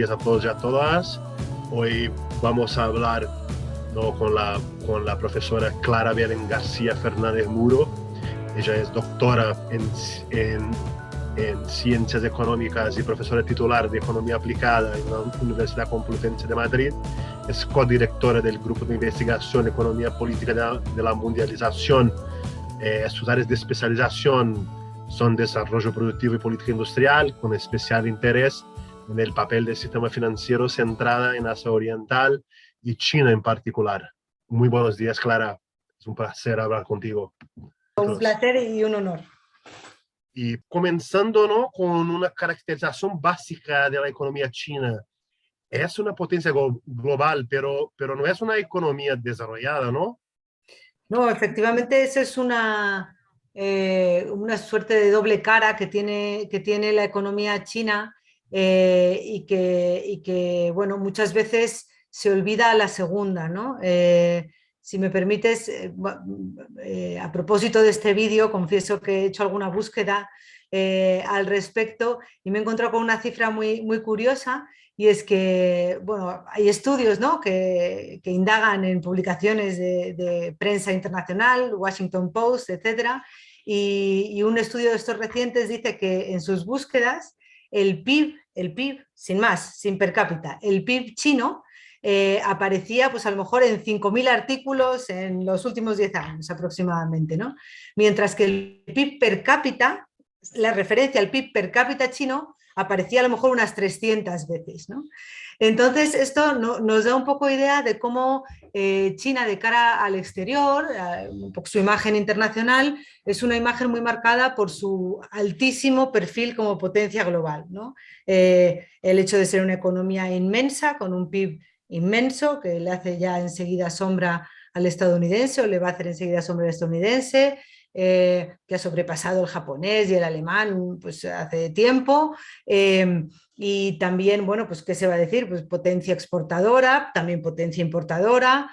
días a todos y a todas. Hoy vamos a hablar, ¿no?, con la profesora Clara Belén García Fernández Muro. Ella es doctora en Ciencias Económicas y profesora titular de Economía Aplicada en la Universidad Complutense de Madrid. Es codirectora del Grupo de Investigación Economía Política de la Mundialización. Sus áreas de especialización son desarrollo productivo y política industrial, con especial interés en el papel del sistema financiero centrada en Asia Oriental y China en particular. Muy buenos días, Clara. Es un placer hablar contigo. Un placer y un honor. Y comenzando, ¿no?, con una caracterización básica de la economía china. Es una potencia global, pero no es una economía desarrollada, ¿no? No, efectivamente, esa es una suerte de doble cara que tiene la economía china, y que, bueno, muchas veces se olvida la segunda, ¿no? Si me permites, a propósito de este vídeo, confieso que he hecho alguna búsqueda al respecto y me he encontrado con una cifra muy curiosa. Y es que, bueno, hay estudios, ¿no?, que indagan en publicaciones de prensa internacional, Washington Post, etcétera, y un estudio de estos recientes dice que en sus búsquedas el PIB, sin más, sin per cápita, el PIB chino aparecía pues a lo mejor en 5.000 artículos en los últimos 10 años aproximadamente, ¿no? Mientras que el PIB per cápita, la referencia al PIB per cápita chino, aparecía a lo mejor unas 300 veces, ¿no? Entonces, esto nos da un poco idea de cómo China, de cara al exterior, un poco su imagen internacional, es una imagen muy marcada por su altísimo perfil como potencia global, ¿no? El hecho de ser una economía inmensa, con un PIB inmenso, que le hace ya enseguida sombra al estadounidense, o le va a hacer enseguida sombra al estadounidense, que ha sobrepasado el japonés y el alemán pues hace tiempo, y también, bueno, pues ¿qué se va a decir? Pues potencia exportadora, también potencia importadora,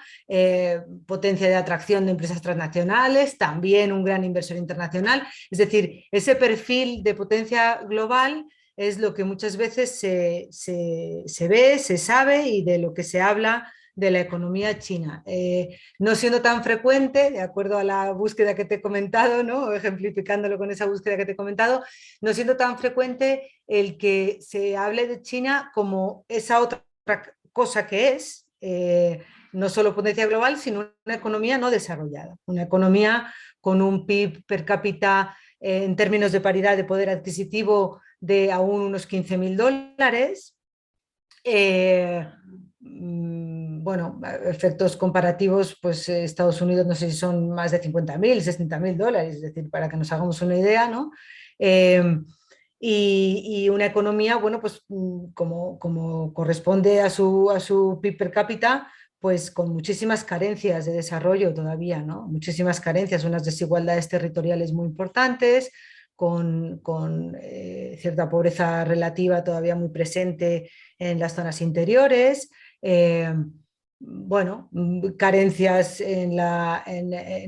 potencia de atracción de empresas transnacionales, también un gran inversor internacional. Es decir, ese perfil de potencia global es lo que muchas veces se ve, se sabe y de lo que se habla de la economía china, no siendo tan frecuente, de acuerdo a la búsqueda que te he comentado, ¿no?, ejemplificándolo con esa búsqueda que te he comentado, no siendo tan frecuente el que se hable de China como esa otra cosa que es, no solo potencia global, sino una economía no desarrollada, una economía con un PIB per cápita en términos de paridad de poder adquisitivo de aún unos $15.000. Bueno, efectos comparativos, pues Estados Unidos no sé si son más de $50.000, $60.000, es decir, para que nos hagamos una idea, ¿no? Y una economía, bueno, pues como corresponde a su PIB per cápita, pues con muchísimas carencias de desarrollo todavía, ¿no? Muchísimas carencias, unas desigualdades territoriales muy importantes, con cierta pobreza relativa todavía muy presente en las zonas interiores, bueno, carencias en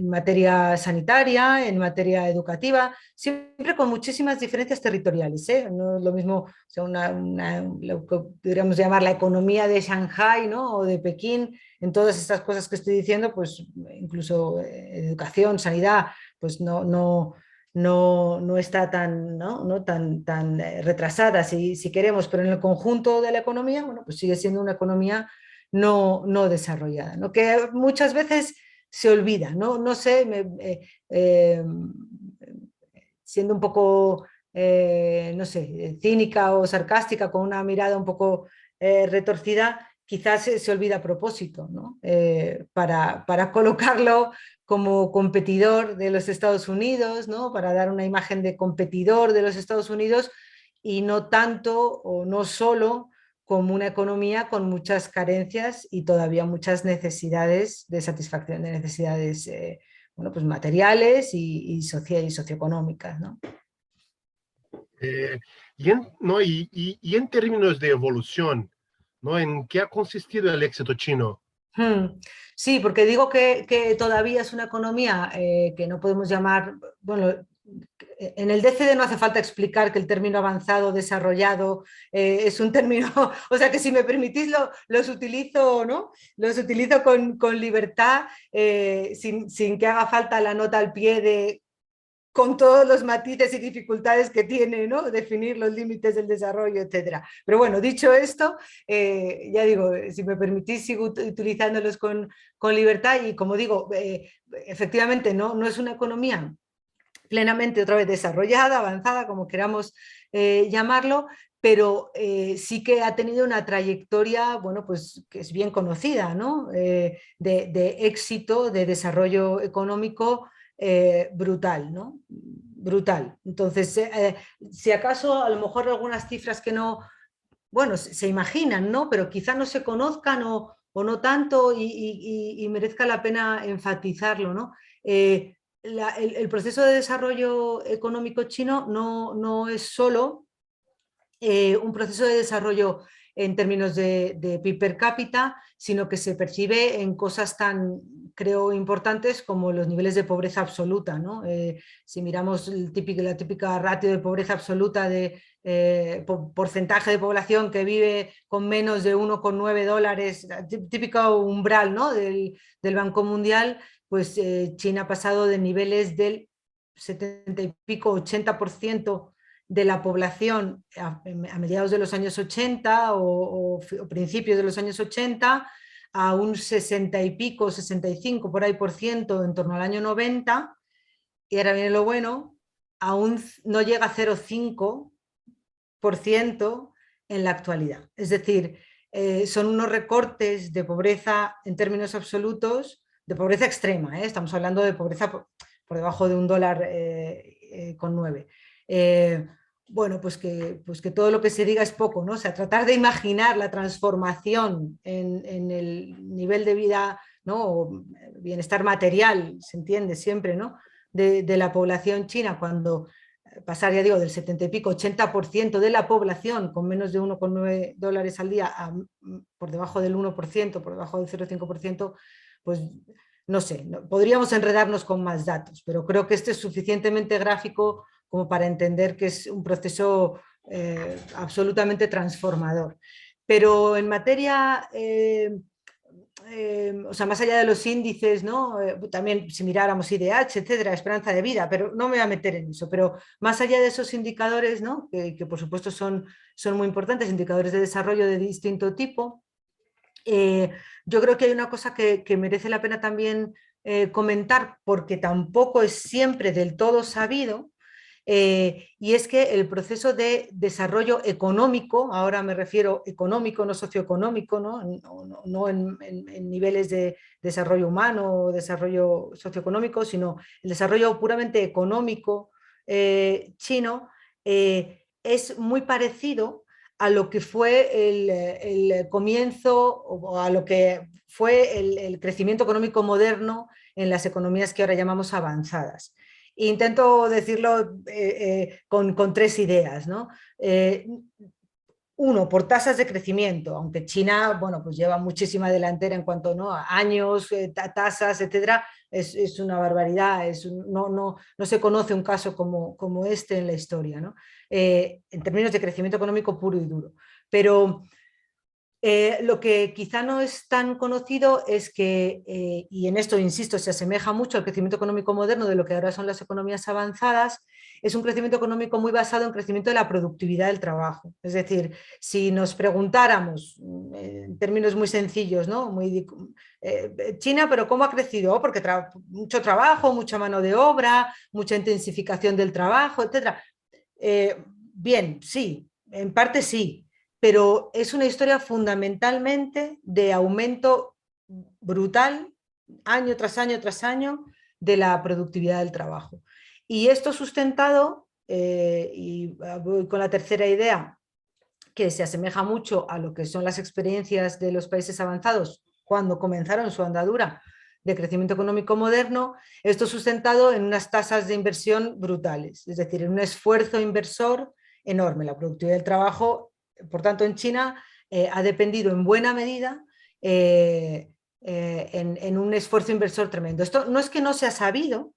materia sanitaria, en materia educativa, siempre con muchísimas diferencias territoriales, ¿eh? No es lo mismo, o sea, lo que podríamos llamar la economía de Shanghái, ¿no?, o de Pekín, en todas estas cosas que estoy diciendo, pues incluso educación, sanidad, pues no está tan retrasada si queremos, pero en el conjunto de la economía, bueno, pues sigue siendo una economía no desarrollada, ¿no?, que muchas veces se olvida, ¿no? No sé, siendo un poco, no sé, cínica o sarcástica, con una mirada un poco retorcida, quizás se olvida a propósito, ¿no? Para colocarlo como competidor de los Estados Unidos, ¿no?, para dar una imagen de competidor de los Estados Unidos y no tanto o no solo como una economía con muchas carencias y todavía muchas necesidades de satisfacción de necesidades bueno, pues materiales y socioeconómicas, ¿no? Y en términos de evolución, ¿no?, ¿en qué ha consistido el éxito chino? Sí, porque digo que todavía es una economía que no podemos llamar, bueno, en el DCD no hace falta explicar que el término avanzado, desarrollado, es un término, o sea que si me permitís los utilizo, ¿no? Los utilizo con libertad, sin que haga falta la nota al pie con todos los matices y dificultades que tiene, ¿no? Definir los límites del desarrollo, etcétera. Pero bueno, dicho esto, ya digo, si me permitís, sigo utilizándolos con libertad y como digo, efectivamente no es una economía plenamente otra vez desarrollada, avanzada, como queramos llamarlo, pero sí que ha tenido una trayectoria, bueno, pues que es bien conocida, ¿no? De éxito, de desarrollo económico brutal, ¿no? Brutal. Entonces, si acaso a lo mejor algunas cifras que no, bueno, se imaginan, ¿no? Pero quizá no se conozcan o no tanto y merezca la pena enfatizarlo, ¿no? El proceso de desarrollo económico chino no es solo un proceso de desarrollo en términos de PIB per cápita, sino que se percibe en cosas tan, creo, importantes como los niveles de pobreza absoluta, ¿no? Si miramos la típica ratio de pobreza absoluta de porcentaje de población que vive con menos de 1,9 dólares, típico umbral, ¿no? del Banco Mundial, pues China ha pasado de niveles del 70 y pico, 80% de la población a mediados de los años 80 o principios de los años 80 a un 60 y pico, 65 por ahí por ciento en torno al año 90, y ahora viene lo bueno, aún no llega a 0,5% en la actualidad. Es decir, son unos recortes de pobreza en términos absolutos, de pobreza extrema, estamos hablando de pobreza por debajo de $1 con 9. Bueno, pues que todo lo que se diga es poco, ¿no? O sea, tratar de imaginar la transformación en el nivel de vida, ¿no? O bienestar material, se entiende siempre, ¿no? De la población china, cuando pasar, ya digo, del 70 y pico, 80% de la población con menos de 1,9 dólares al día por debajo del 1%, por debajo del 0,5%, pues no sé, podríamos enredarnos con más datos, pero creo que este es suficientemente gráfico como para entender que es un proceso absolutamente transformador. Pero en materia, o sea, más allá de los índices, ¿no? También si miráramos IDH, etcétera, esperanza de vida, pero no me voy a meter en eso, pero más allá de esos indicadores, ¿no? que por supuesto son muy importantes, indicadores de desarrollo de distinto tipo, yo creo que hay una cosa que merece la pena también comentar, porque tampoco es siempre del todo sabido, y es que el proceso de desarrollo económico, ahora me refiero económico, no socioeconómico, no en niveles de desarrollo humano o desarrollo socioeconómico, sino el desarrollo puramente económico chino, es muy parecido a lo que fue el comienzo o a lo que fue el crecimiento económico moderno en las economías que ahora llamamos avanzadas. Intento decirlo con tres ideas, ¿no? Uno, por tasas de crecimiento, aunque China, bueno, pues lleva muchísima delantera en cuanto, ¿no? a años, tasas, etcétera, es una barbaridad, no se conoce un caso como este en la historia, ¿no? En términos de crecimiento económico puro y duro. Pero lo que quizá no es tan conocido es que, y en esto insisto, se asemeja mucho al crecimiento económico moderno de lo que ahora son las economías avanzadas, es un crecimiento económico muy basado en crecimiento de la productividad del trabajo. Es decir, si nos preguntáramos en términos muy sencillos, ¿no? China, pero ¿cómo ha crecido? Porque mucho trabajo, mucha mano de obra, mucha intensificación del trabajo, etc. Bien, sí, en parte sí, pero es una historia fundamentalmente de aumento brutal, año tras año tras año, de la productividad del trabajo. Y esto sustentado, y voy con la tercera idea, que se asemeja mucho a lo que son las experiencias de los países avanzados cuando comenzaron su andadura de crecimiento económico moderno, esto sustentado en unas tasas de inversión brutales, es decir, en un esfuerzo inversor enorme. La productividad del trabajo, por tanto, en China ha dependido en buena medida en un esfuerzo inversor tremendo. Esto no es que no sea sabido,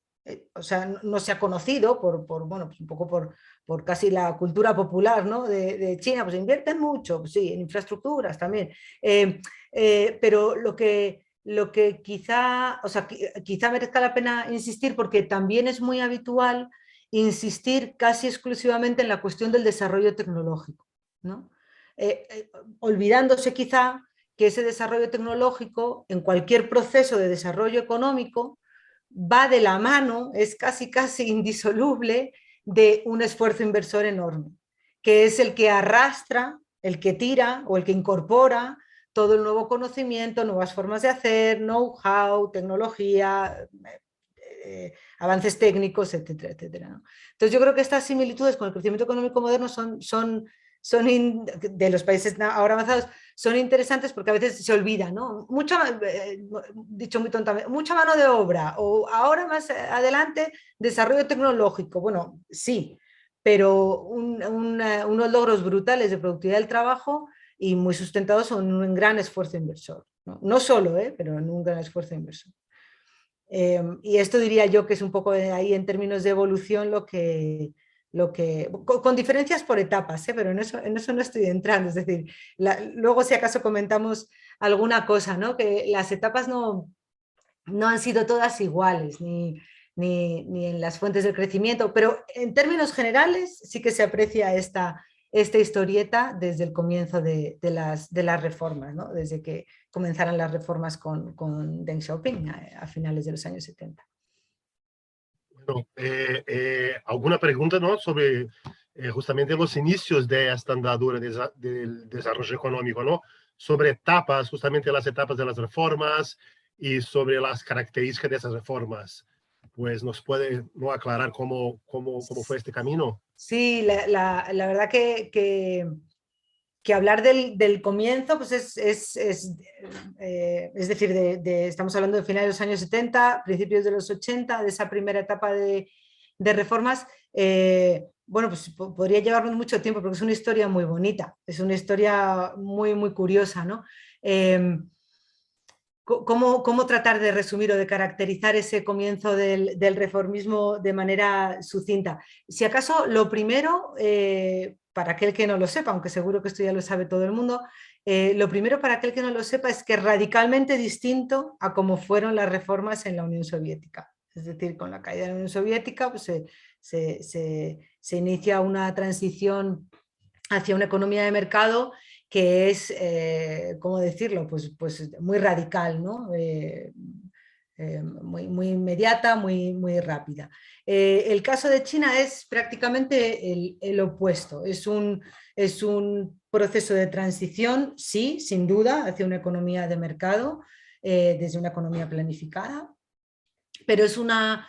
o sea, no se ha conocido bueno, pues un poco por casi la cultura popular, ¿no? de China, pues invierten mucho, pues sí, en infraestructuras también. Pero lo que quizá, o sea, quizá merezca la pena insistir, porque también es muy habitual insistir casi exclusivamente en la cuestión del desarrollo tecnológico, ¿no? Olvidándose quizá que ese desarrollo tecnológico en cualquier proceso de desarrollo económico va de la mano, es casi indisoluble de un esfuerzo inversor enorme, que es el que arrastra, el que tira o el que incorpora todo el nuevo conocimiento, nuevas formas de hacer, know-how, tecnología, avances técnicos, etcétera, etcétera, ¿no? Entonces yo creo que estas similitudes con el crecimiento económico moderno de los países ahora avanzados son interesantes porque a veces se olvida, ¿no? Dicho muy tontamente, mucha mano de obra o ahora más adelante desarrollo tecnológico. Bueno, sí, pero unos logros brutales de productividad del trabajo y muy sustentados en un gran esfuerzo inversor. No solo, pero en un gran esfuerzo inversor. Y esto diría yo que es un poco ahí en términos de evolución con diferencias por etapas, pero en eso no estoy entrando. Es decir, luego si acaso comentamos alguna cosa, ¿no? Que las etapas no han sido todas iguales, ni en las fuentes del crecimiento, pero en términos generales sí que se aprecia esta historieta desde el comienzo de las reformas, ¿no? Desde que comenzaran las reformas con Deng Xiaoping a finales de los años 70. Bueno, alguna pregunta, ¿no? Sobre justamente los inicios de esta andadura del desarrollo económico, ¿no? Sobre etapas, justamente las etapas de las reformas y sobre las características de esas reformas. Pues nos puede, ¿no?, aclarar cómo fue este camino. Sí, la verdad que hablar del comienzo, pues es decir, estamos hablando de finales de los años 70, principios de los 80, de esa primera etapa de reformas. Bueno, pues podría llevarnos mucho tiempo porque es una historia muy bonita, es una historia muy curiosa, ¿no? ¿Cómo tratar de resumir o de caracterizar ese comienzo del reformismo de manera sucinta? Si acaso lo primero, para aquel que no lo sepa, aunque seguro que esto ya lo sabe todo el mundo, lo primero para aquel que no lo sepa es que es radicalmente distinto a cómo fueron las reformas en la Unión Soviética. Es decir, con la caída de la Unión Soviética pues, se inicia una transición hacia una economía de mercado que es, ¿cómo decirlo? Pues muy radical, ¿no? Muy inmediata, muy rápida. El caso de China es prácticamente el opuesto. Es un proceso de transición, sí, sin duda, hacia una economía de mercado, desde una economía planificada, pero es una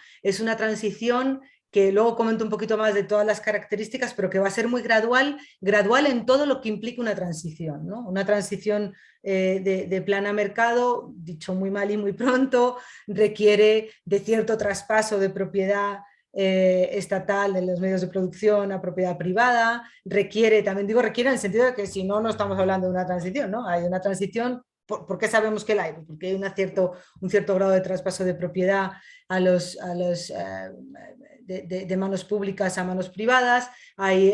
transición que luego comento un poquito más de todas las características, pero que va a ser muy gradual en todo lo que implica una transición, ¿no? Una transición de plan a mercado, dicho muy mal y muy pronto, requiere de cierto traspaso de propiedad estatal de los medios de producción a propiedad privada, también digo requiere en el sentido de que si no, no estamos hablando de una transición, ¿no? Hay una transición. ¿Por qué sabemos que la hay? Porque hay un cierto grado de traspaso de propiedad de manos públicas a manos privadas, hay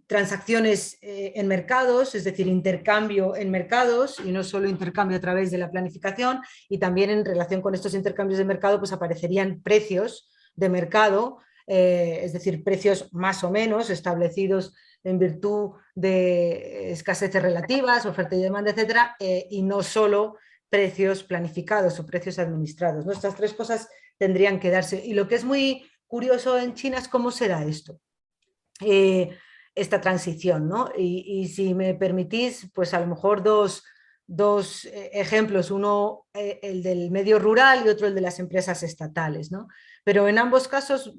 transacciones en mercados, es decir, intercambio en mercados y no solo intercambio a través de la planificación, y también en relación con estos intercambios de mercado pues aparecerían precios de mercado, es decir, precios más o menos establecidos en virtud de escaseces relativas, oferta y demanda, etcétera, y no solo precios planificados o precios administrados, ¿no? Estas tres cosas tendrían que darse. Y lo que es muy curioso en China es cómo se da esto, esta transición, ¿no? Y si me permitís, pues a lo mejor dos ejemplos, uno el del medio rural y otro el de las empresas estatales, ¿no? Pero en ambos casos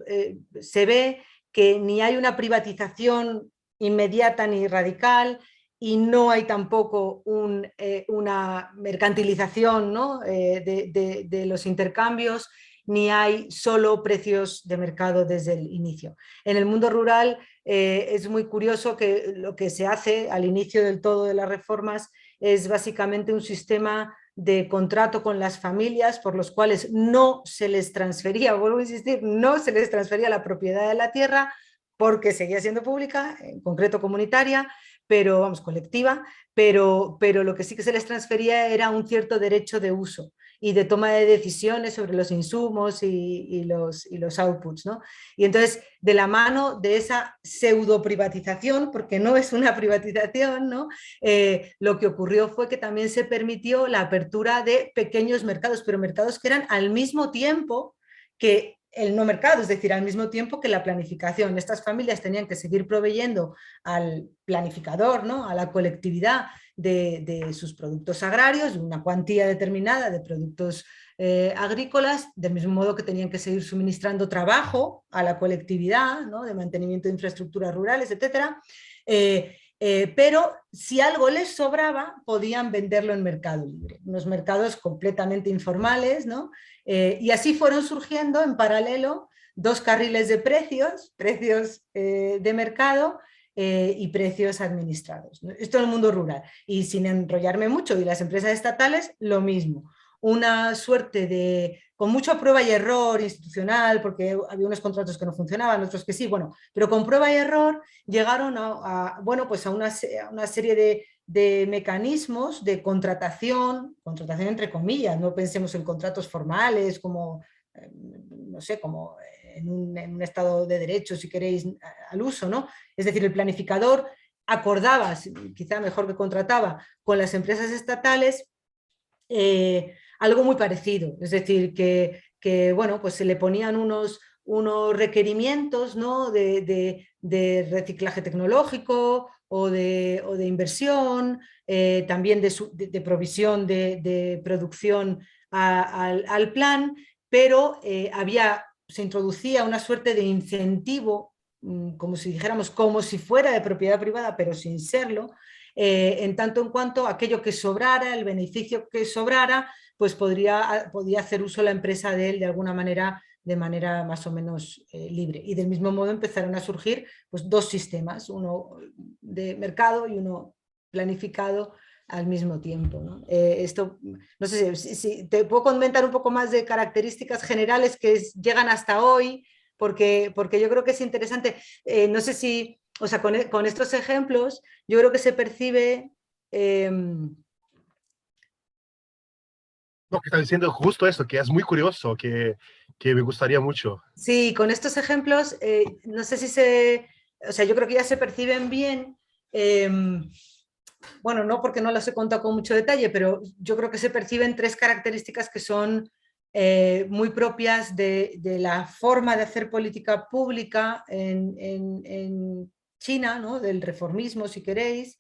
se ve que ni hay una privatización inmediata ni radical y no hay tampoco una mercantilización, ¿no? de los intercambios, ni hay solo precios de mercado desde el inicio. En el mundo rural es muy curioso que lo que se hace al inicio del todo de las reformas es básicamente un sistema de contrato con las familias por los cuales no se les transfería, vuelvo a insistir, no se les transfería la propiedad de la tierra porque seguía siendo pública, en concreto comunitaria, pero vamos, colectiva, pero lo que sí que se les transfería era un cierto derecho de uso y de toma de decisiones sobre los insumos y los outputs, ¿no? Y entonces, de la mano de esa pseudo privatización, porque no es una privatización, ¿no? Lo que ocurrió fue que también se permitió la apertura de pequeños mercados, pero mercados que eran al mismo tiempo que el no mercado, es decir, al mismo tiempo que la planificación. Estas familias tenían que seguir proveyendo al planificador, ¿no? A la colectividad de sus productos agrarios, una cuantía determinada de productos agrícolas, del mismo modo que tenían que seguir suministrando trabajo a la colectividad, ¿no? De mantenimiento de infraestructuras rurales, etcétera. Pero si algo les sobraba, podían venderlo en mercado libre, unos mercados completamente informales, ¿no? Y así fueron surgiendo en paralelo dos carriles de precios, de mercado y precios administrados, ¿no? Esto es el mundo rural. Y sin enrollarme mucho, y las empresas estatales, lo mismo. Una suerte de, con mucha prueba y error institucional, porque había unos contratos que no funcionaban, otros que sí, bueno, pero con prueba y error llegaron bueno, pues a una serie de mecanismos de contratación entre comillas, no pensemos en contratos formales como, no sé, como en un estado de derecho, si queréis, al uso, ¿no? Es decir, el planificador acordaba, quizá mejor que contrataba, con las empresas estatales algo muy parecido, es decir, bueno, pues se le ponían unos requerimientos, ¿no? de reciclaje tecnológico o de inversión, también de provisión de producción al plan, pero se introducía una suerte de incentivo, como si dijéramos, como si fuera de propiedad privada, pero sin serlo, en tanto en cuanto aquello que sobrara, el beneficio que sobrara, pues podía hacer uso la empresa de él de manera más o menos libre. Y del mismo modo empezaron a surgir pues, dos sistemas, uno de mercado y uno planificado al mismo tiempo, ¿no? Esto, no sé si te puedo comentar un poco más de características generales que llegan hasta hoy, porque yo creo que es interesante. No sé si, o sea, con estos ejemplos, yo creo que se percibe... No, que está diciendo justo eso, que es muy curioso, que me gustaría mucho. Sí, con estos ejemplos, no sé si o sea, yo creo que ya se perciben bien, bueno, no porque no los he contado con mucho detalle, pero yo creo que se perciben tres características que son muy propias de la forma de hacer política pública en China, ¿no? Del reformismo, si queréis,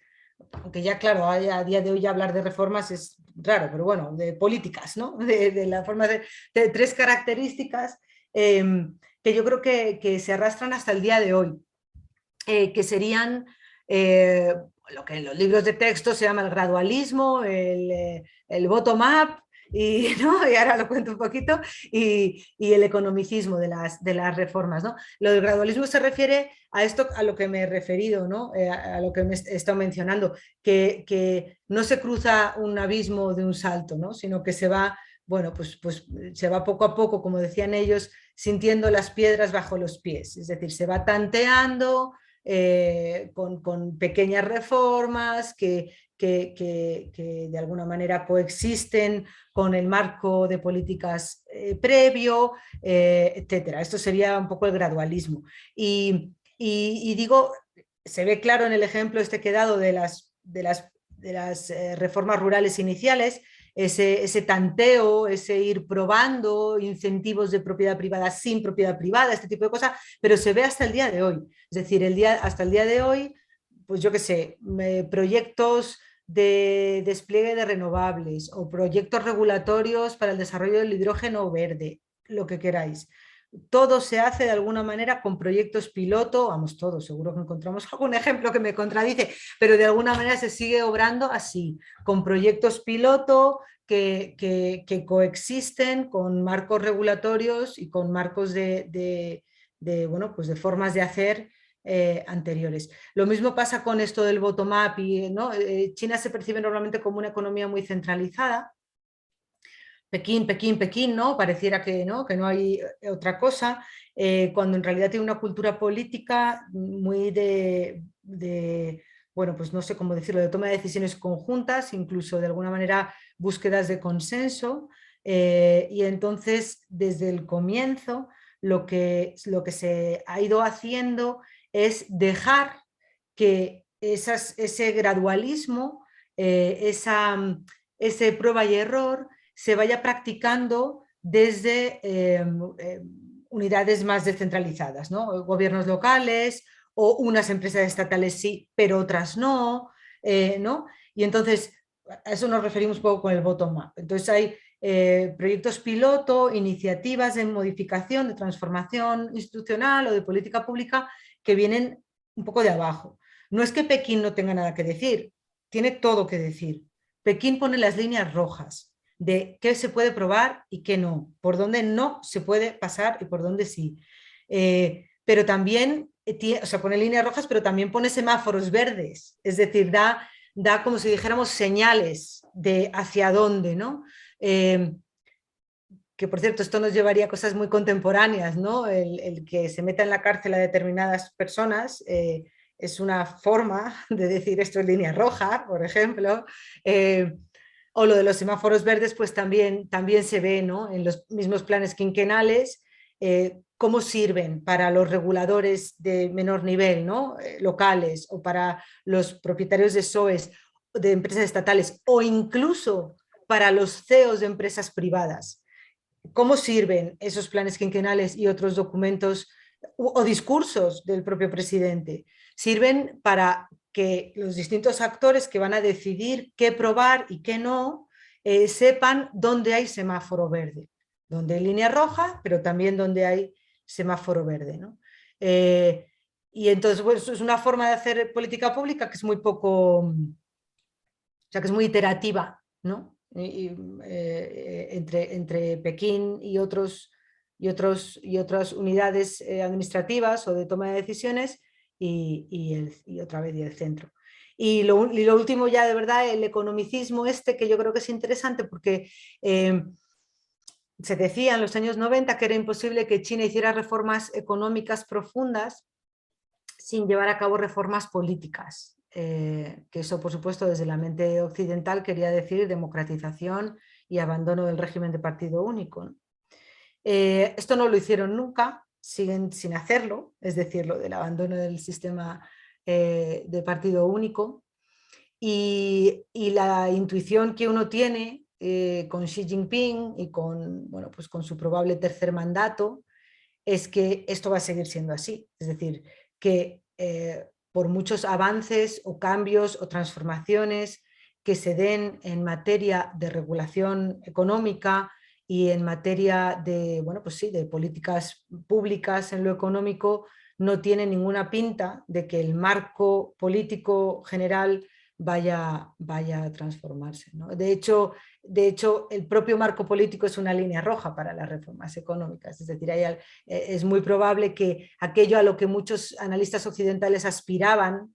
aunque ya claro, a día de hoy ya hablar de reformas es raro, pero bueno, de políticas, ¿no? De la forma de tres características que yo creo que se arrastran hasta el día de hoy, que serían lo que en los libros de texto se llama el gradualismo, el bottom-up, y, ¿no? Y ahora lo cuento un poquito, y el economicismo de las reformas, ¿no? Lo del gradualismo se refiere a esto a lo que me he referido, ¿no? A lo que me he estado mencionando, que no se cruza un abismo de un salto, ¿no? Sino que se va, bueno, pues se va poco a poco, como decían ellos, sintiendo las piedras bajo los pies, es decir, se va tanteando con pequeñas reformas que de alguna manera coexisten con el marco de políticas previo, etcétera. Esto sería un poco el gradualismo. Y digo, se ve claro en el ejemplo este que he dado de las reformas rurales iniciales, ese tanteo, ese ir probando incentivos de propiedad privada sin propiedad privada, este tipo de cosas, pero se ve hasta el día de hoy. Es decir, hasta el día de hoy, pues yo qué sé, proyectos de despliegue de renovables o proyectos regulatorios para el desarrollo del hidrógeno verde, lo que queráis. Todo se hace de alguna manera con proyectos piloto, vamos, todos, seguro que encontramos algún ejemplo que me contradice, pero de alguna manera se sigue obrando así, con proyectos piloto que coexisten con marcos regulatorios y con marcos bueno, pues de formas de hacer anteriores. Lo mismo pasa con esto del bottom-up, ¿no? China se percibe normalmente como una economía muy centralizada, Pekín, Pekín, Pekín, ¿no? Pareciera que no hay otra cosa, cuando en realidad tiene una cultura política muy bueno, pues no sé cómo decirlo, de toma de decisiones conjuntas, incluso de alguna manera búsquedas de consenso, y entonces desde el comienzo lo que se ha ido haciendo es dejar que ese gradualismo, ese prueba y error, se vaya practicando desde unidades más descentralizadas, ¿no? Gobiernos locales o unas empresas estatales sí, pero otras no, ¿no? Y entonces a eso nos referimos un poco con el bottom-up. Entonces hay proyectos piloto, iniciativas de modificación, de transformación institucional o de política pública que vienen un poco de abajo. No es que Pekín no tenga nada que decir, tiene todo que decir. Pekín pone las líneas rojas de qué se puede probar y qué no, por dónde no se puede pasar y por dónde sí. Pero también, o sea, pone líneas rojas, pero también pone semáforos verdes, es decir, da como si dijéramos señales de hacia dónde, ¿no? Que por cierto, esto nos llevaría a cosas muy contemporáneas, ¿no? El que se meta en la cárcel a determinadas personas es una forma de decir esto es línea roja, por ejemplo. O lo de los semáforos verdes, pues también se ve, ¿no? En los mismos planes quinquenales, cómo sirven para los reguladores de menor nivel, ¿no? Locales, o para los propietarios de SOEs, de empresas estatales, o incluso para los CEOs de empresas privadas. ¿Cómo sirven esos planes quinquenales y otros documentos o discursos del propio presidente? Sirven para que los distintos actores que van a decidir qué probar y qué no, sepan dónde hay semáforo verde, dónde hay línea roja, pero también dónde hay semáforo verde, ¿no? Y entonces, pues, es una forma de hacer política pública que es muy poco, o sea, que es muy iterativa, ¿no? Entre Pekín y otras unidades administrativas o de toma de decisiones y otra vez y el centro. Y lo último ya de verdad, el economicismo que yo creo que es interesante porque se decía en los años 90 que era imposible que China hiciera reformas económicas profundas sin llevar a cabo reformas políticas. Que eso, por supuesto, desde la mente occidental quería decir democratización y abandono del régimen de partido único, ¿no? Esto no lo hicieron nunca, siguen sin hacerlo, es decir, lo del abandono del sistema de partido único. Y la intuición que uno tiene con Xi Jinping y bueno, pues con su probable tercer mandato es que esto va a seguir siendo así. Es decir, que por muchos avances o cambios o transformaciones que se den en materia de regulación económica y en materia de, bueno, pues sí, de políticas públicas en lo económico, no tiene ninguna pinta de que el marco político general vaya a transformarse, ¿no? De hecho, el propio marco político es una línea roja para las reformas económicas. Es decir, es muy probable que aquello a lo que muchos analistas occidentales aspiraban,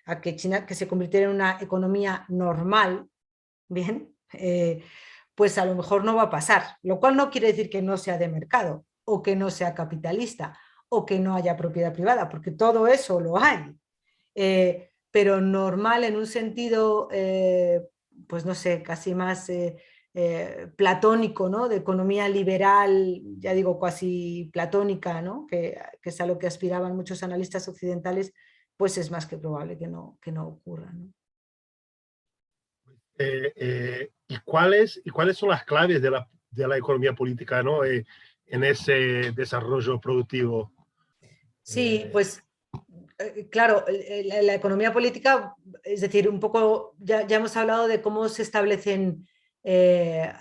a que China que se convirtiera en una economía normal, bien, pues a lo mejor no va a pasar, lo cual no quiere decir que no sea de mercado o que no sea capitalista o que no haya propiedad privada, porque todo eso lo hay. Pero normal en un sentido, pues no sé, casi más platónico, ¿no? De economía liberal, ya digo, casi platónica, ¿no? Que es a lo que aspiraban muchos analistas occidentales, pues es más que probable que no ocurra, ¿no? ¿Y cuáles son las claves de la economía política, ¿no? En ese desarrollo productivo? Sí, pues claro, la economía política, es decir, un poco, ya hemos hablado de cómo se establecen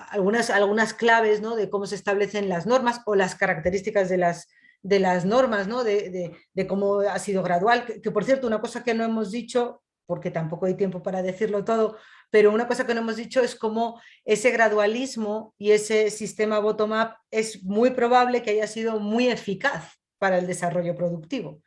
algunas claves, ¿no? De cómo se establecen las normas o las características de las normas, ¿no? De cómo ha sido gradual. Que, por cierto, una cosa que no hemos dicho, porque tampoco hay tiempo para decirlo todo, pero una cosa que no hemos dicho es cómo ese gradualismo y ese sistema bottom-up es muy probable que haya sido muy eficaz para el desarrollo productivo.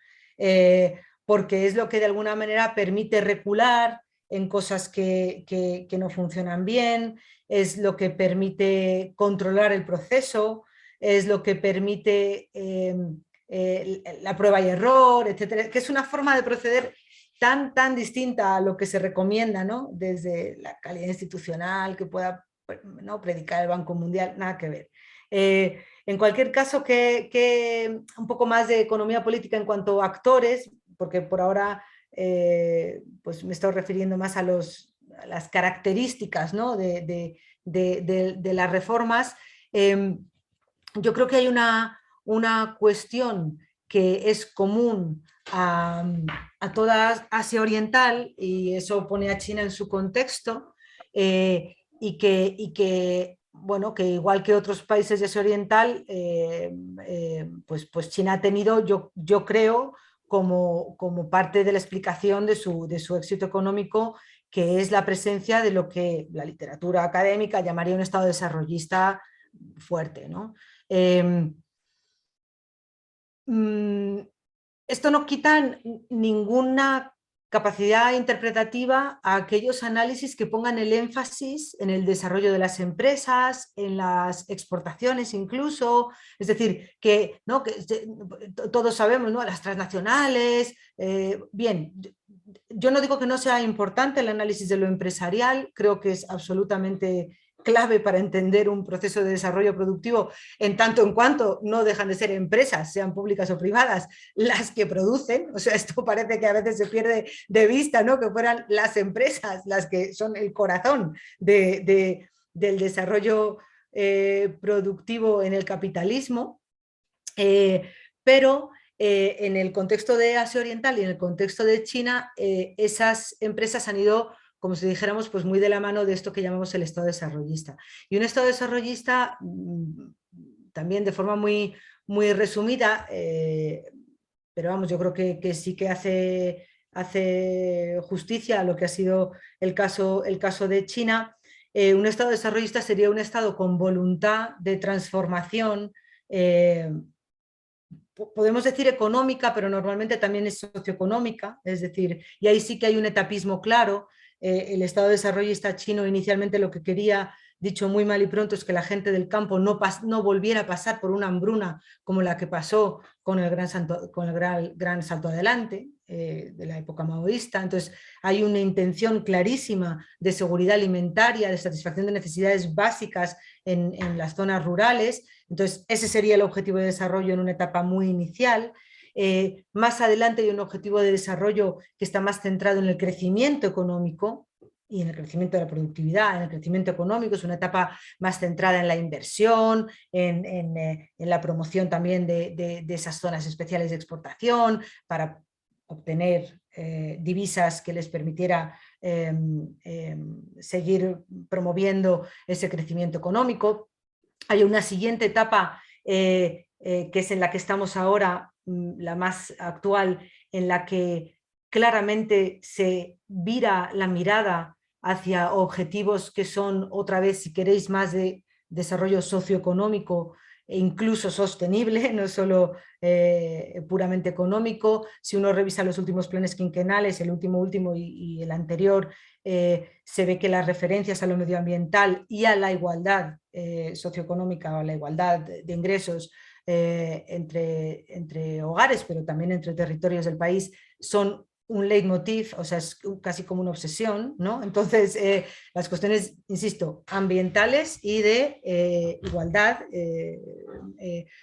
Porque es lo que de alguna manera permite recular en cosas que no funcionan bien, es lo que permite controlar el proceso, es lo que permite la prueba y error, etcétera, que es una forma de proceder tan distinta a lo que se recomienda, ¿no? Desde la calidad institucional que pueda, ¿no?, predicar el Banco Mundial, nada que ver. En cualquier caso, que un poco más de economía política en cuanto a actores, porque por ahora pues me estoy refiriendo más a las características, ¿no?, de las reformas. Yo creo que hay una cuestión que es común a toda Asia Oriental, y eso pone a China en su contexto, bueno, que igual que otros países de Asia Oriental, pues China ha tenido, yo creo, como parte de la explicación de su éxito económico, que es la presencia de lo que la literatura académica llamaría un estado desarrollista fuerte, ¿no? Esto no quita ninguna capacidad interpretativa a aquellos análisis que pongan el énfasis en el desarrollo de las empresas, en las exportaciones incluso, es decir, que, ¿no?, que todos sabemos, ¿no?, las transnacionales, bien, yo no digo que no sea importante el análisis de lo empresarial, creo que es absolutamente clave para entender un proceso de desarrollo productivo, en tanto en cuanto no dejan de ser empresas, sean públicas o privadas, las que producen. O sea, esto parece que a veces se pierde de vista, ¿no?, que fueran las empresas las que son el corazón del desarrollo productivo en el capitalismo, pero en el contexto de Asia Oriental y en el contexto de China, esas empresas han ido, como si dijéramos, pues muy de la mano de esto que llamamos el Estado desarrollista. Y un Estado desarrollista, también de forma muy resumida, pero vamos, yo creo que sí que hace justicia a lo que ha sido el caso de China. Un Estado desarrollista sería un Estado con voluntad de transformación, podemos decir económica, pero normalmente también es socioeconómica, es decir, y ahí sí que hay un etapismo claro. El Estado desarrollista chino inicialmente lo que quería, dicho muy mal y pronto, es que la gente del campo no volviera a pasar por una hambruna como la que pasó con el gran salto adelante de la época maoísta. Entonces hay una intención clarísima de seguridad alimentaria, de satisfacción de necesidades básicas en las zonas rurales. Entonces ese sería el objetivo de desarrollo en una etapa muy inicial. Más adelante hay un objetivo de desarrollo que está más centrado en el crecimiento económico y en el crecimiento de la productividad, en el crecimiento económico. Es una etapa más centrada en la inversión, en la promoción también de esas zonas especiales de exportación para obtener divisas que les permitiera seguir promoviendo ese crecimiento económico. Hay una siguiente etapa que es en la que estamos ahora, la más actual, en la que claramente se vira la mirada hacia objetivos que son, otra vez, si queréis, más de desarrollo socioeconómico e incluso sostenible, no solo puramente económico. Si uno revisa los últimos planes quinquenales, el último y el anterior, se ve que las referencias a lo medioambiental y a la igualdad socioeconómica o a la igualdad de ingresos entre hogares, pero también entre territorios del país, son un leitmotiv, o sea, es casi como una obsesión, ¿no? Entonces, las cuestiones, insisto, ambientales y de igualdad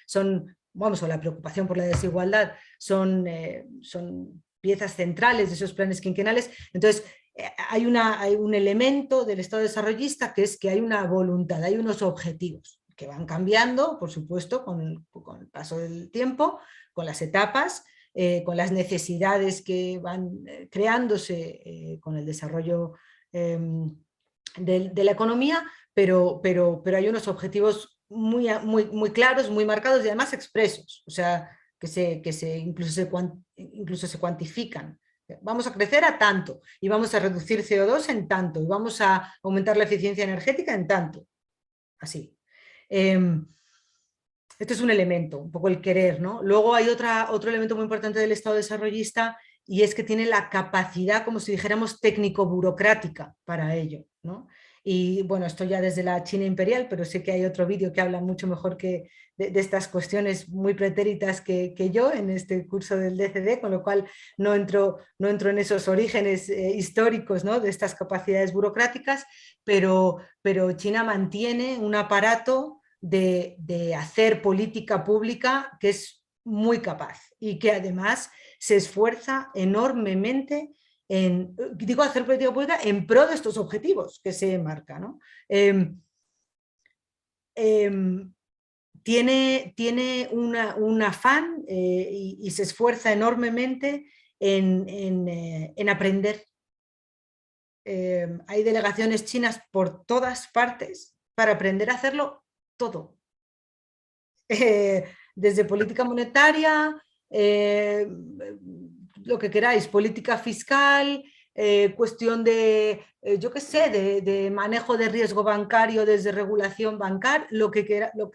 son, vamos, o la preocupación por la desigualdad son piezas centrales de esos planes quinquenales. Entonces, hay un elemento del Estado desarrollista, que es que hay una voluntad, hay unos objetivos que van cambiando, por supuesto, con el paso del tiempo, con las etapas, con las necesidades que van creándose con el desarrollo de la economía, pero hay unos objetivos muy claros, muy marcados y además expresos, o sea, incluso se cuantifican. Vamos a crecer a tanto y vamos a reducir CO2 en tanto y vamos a aumentar la eficiencia energética en tanto. Así. Esto es un elemento, un poco el querer, ¿no? Luego hay otro elemento muy importante del Estado desarrollista, y es que tiene la capacidad, como si dijéramos, técnico-burocrática para ello, ¿no? Y bueno, esto ya desde la China imperial, pero sé que hay otro vídeo que habla mucho mejor que de estas cuestiones muy pretéritas que yo en este curso del DCD, con lo cual no entro en esos orígenes históricos, ¿no? De estas capacidades burocráticas, pero China mantiene un aparato de hacer política pública que es muy capaz y que además se esfuerza enormemente en, digo, hacer política pública en pro de estos objetivos que se marca, ¿no? Eh, eh, tiene un afán y se esfuerza enormemente en aprender. Hay delegaciones chinas por todas partes para aprender a hacerlo todo. Desde política monetaria, lo que queráis, política fiscal, cuestión de, yo qué sé, de manejo de riesgo bancario desde regulación bancaria, lo que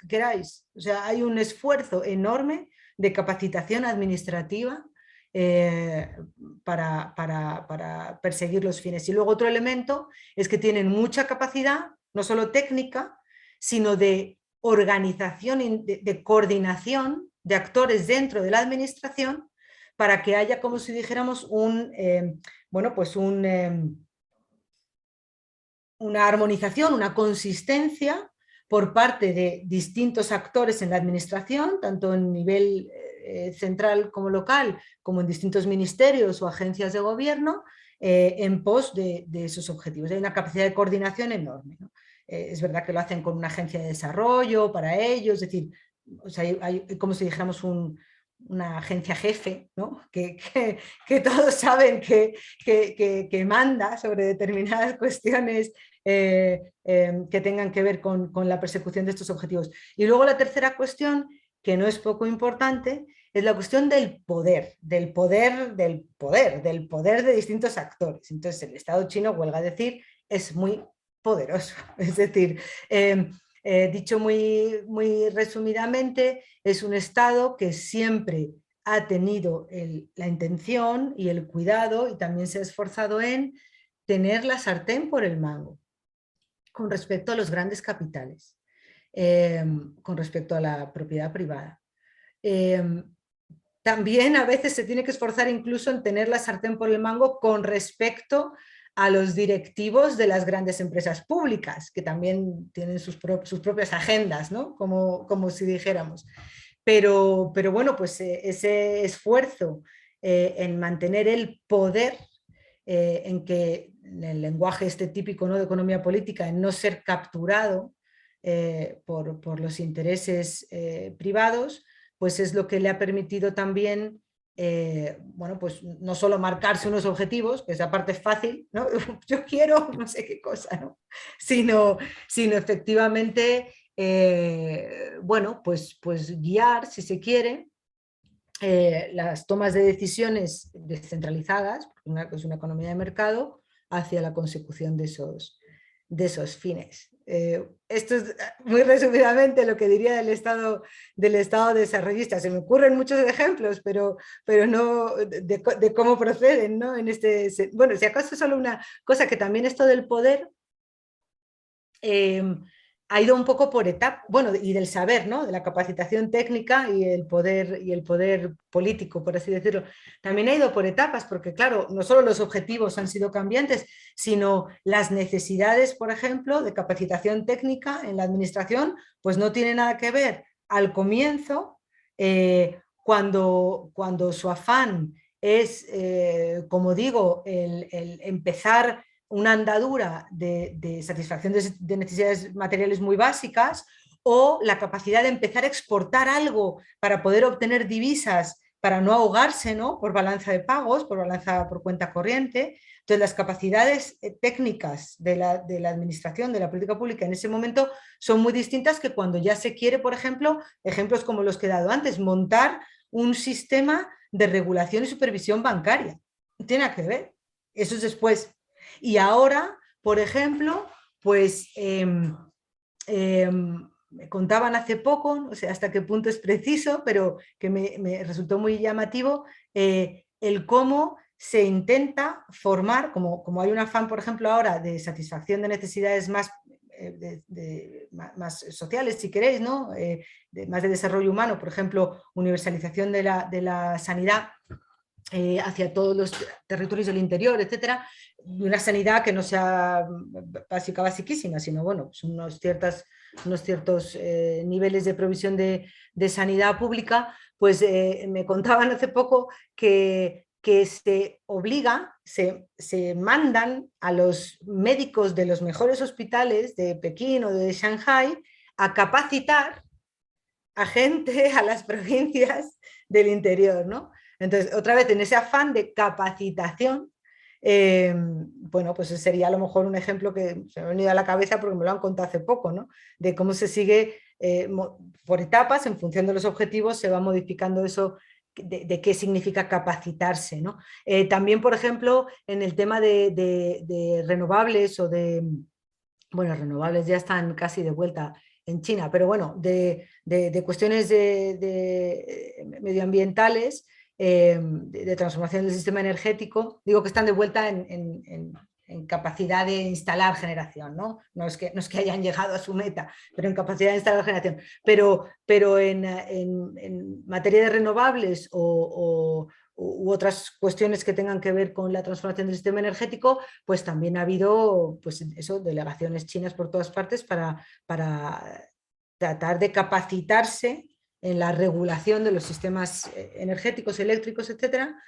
queráis. O sea, hay un esfuerzo enorme de capacitación administrativa eh, para perseguir los fines. Y luego otro elemento es que tienen mucha capacidad, no solo técnica, sino de organización y de coordinación de actores dentro de la administración para que haya, como si dijéramos, bueno, pues una armonización, una consistencia por parte de distintos actores en la administración, tanto en nivel central como local, como en distintos ministerios o agencias de gobierno, en pos de esos objetivos. Hay una capacidad de coordinación enorme, ¿no? Es verdad que lo hacen con una agencia de desarrollo para ellos, es decir, o sea, hay como si dijéramos una agencia jefe, ¿no? que todos saben que manda sobre determinadas cuestiones que tengan que ver con la persecución de estos objetivos. Y luego la tercera cuestión, que no es poco importante, es la cuestión del poder de distintos actores. Entonces el Estado chino, huelga a decir, es muy poderoso. Es decir, dicho muy resumidamente, es un Estado que siempre ha tenido la intención y el cuidado y también se ha esforzado en tener la sartén por el mango con respecto a los grandes capitales, con respecto a la propiedad privada. También a veces se tiene que esforzar incluso en tener la sartén por el mango con respecto a los directivos de las grandes empresas públicas, que también tienen sus propias agendas, ¿no? Como si dijéramos. Pero bueno, pues ese esfuerzo en mantener el poder, en que en el lenguaje este típico, ¿no?, de economía política, en no ser capturado por los intereses privados, pues es lo que le ha permitido también, bueno, pues no solo marcarse unos objetivos, que esa parte es fácil, ¿no? Yo quiero no sé qué cosa, ¿no? Sino efectivamente, bueno, pues guiar, si se quiere, las tomas de decisiones descentralizadas, es una economía de mercado, hacia la consecución de esos fines. Esto es muy resumidamente lo que diría del Estado desarrollista. Se me ocurren muchos ejemplos, pero no de cómo proceden, ¿no? Bueno, si acaso solo una cosa, que también esto del poder ha ido un poco por etapas, bueno, y del saber, ¿no?, de la capacitación técnica y el poder político, por así decirlo, también ha ido por etapas, porque claro, no solo los objetivos han sido cambiantes, sino las necesidades, por ejemplo, de capacitación técnica en la administración, pues no tiene nada que ver al comienzo, cuando su afán es, como digo, el empezar una andadura de satisfacción de necesidades materiales muy básicas, o la capacidad de empezar a exportar algo para poder obtener divisas para no ahogarse, ¿no?, por balanza de pagos, por cuenta corriente. Entonces las capacidades técnicas de la administración, de la política pública en ese momento son muy distintas que cuando ya se quiere, por ejemplo, ejemplos como los que he dado antes, montar un sistema de regulación y supervisión bancaria. No tiene nada que ver. Eso es después. Y ahora, por ejemplo, pues me contaban hace poco, no sé hasta qué punto es preciso, pero que me resultó muy llamativo, el cómo se intenta formar, como hay un afán, por ejemplo, ahora de satisfacción de necesidades más, más sociales, si queréis, ¿no? Más de desarrollo humano, por ejemplo, universalización de la sanidad hacia todos los territorios del interior, etcétera, una sanidad que no sea básica, basiquísima, sino bueno, pues unos ciertos niveles de provisión de sanidad pública, pues me contaban hace poco que se obliga, se mandan a los médicos de los mejores hospitales de Pekín o de Shanghái a capacitar a gente a las provincias del interior, ¿no? Entonces, otra vez, en ese afán de capacitación, bueno, pues sería a lo mejor un ejemplo que se me ha venido a la cabeza porque me lo han contado hace poco, ¿no? De cómo se sigue por etapas, en función de los objetivos, se va modificando eso de qué significa capacitarse, ¿no? También, por ejemplo, en el tema de renovables o de, bueno, renovables ya están casi de vuelta en China, pero bueno, de cuestiones medioambientales, de transformación del sistema energético, digo que están de vuelta en capacidad de instalar generación, ¿no? No es que hayan llegado a su meta, pero en capacidad de instalar generación. Pero en materia de renovables u otras cuestiones que tengan que ver con la transformación del sistema energético, pues también ha habido, pues eso, delegaciones chinas por todas partes para tratar de capacitarse en la regulación de los sistemas energéticos, eléctricos, etcétera,